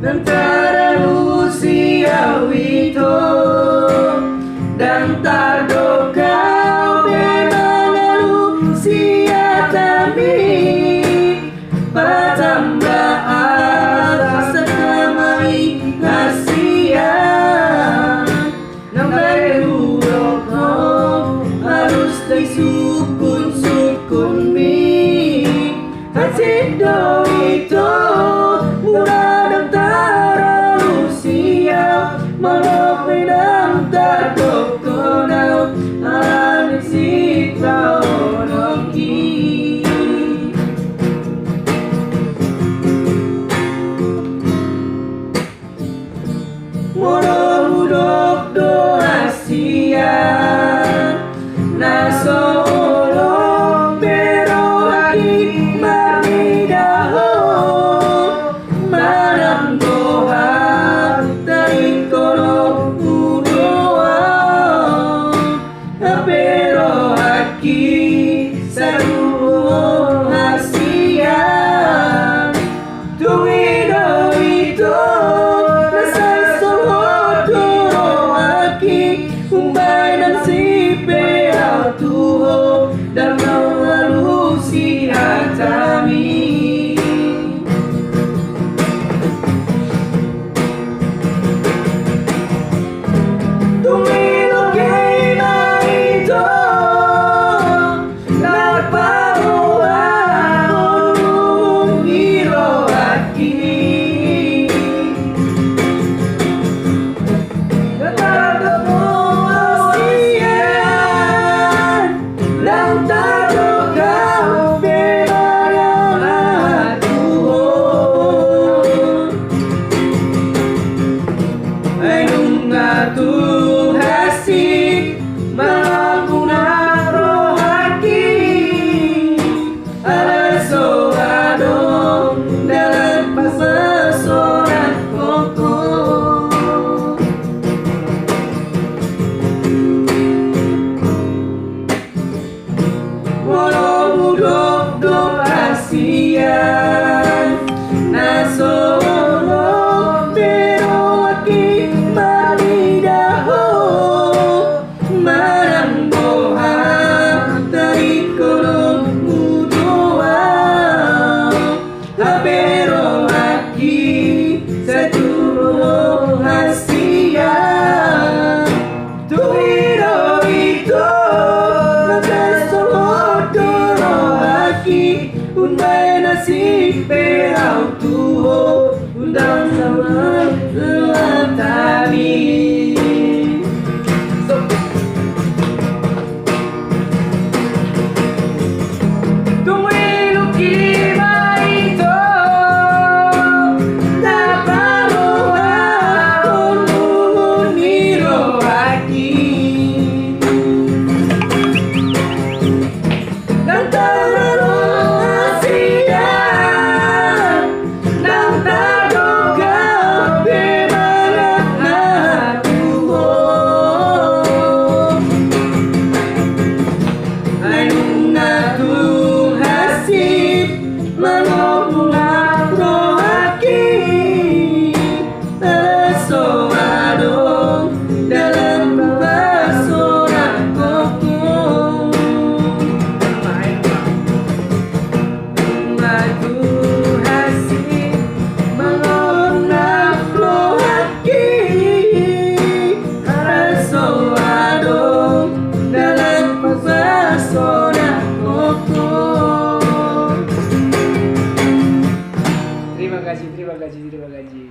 antara Lucia Wito dan Tardo kau bagaimana Lucia Tami patambah rasa kamai Asia nambai huruf no harus dari sukun mi hati do itu murah antara Lucia malah pinang Tardo kau alam si tau noki Murah-murah do Asia na solo pero lagi maridaho marang doha dari kono udoa pero aquí seru Asia tuido itu Umay ng sipe at tuho dan mengalusi hatami Tumilog kay na ito nagpahuwa ang hiro at kini Tuhasi mampunang rohaki alaso adong dalam pasasoran koko walau mudok do Asia na solo pero aki maridaho marang boha dari kono mudoa pero aki seturo Asia tuiro itu nagkasolo doro aki unay nasib perau tuho undang sama tami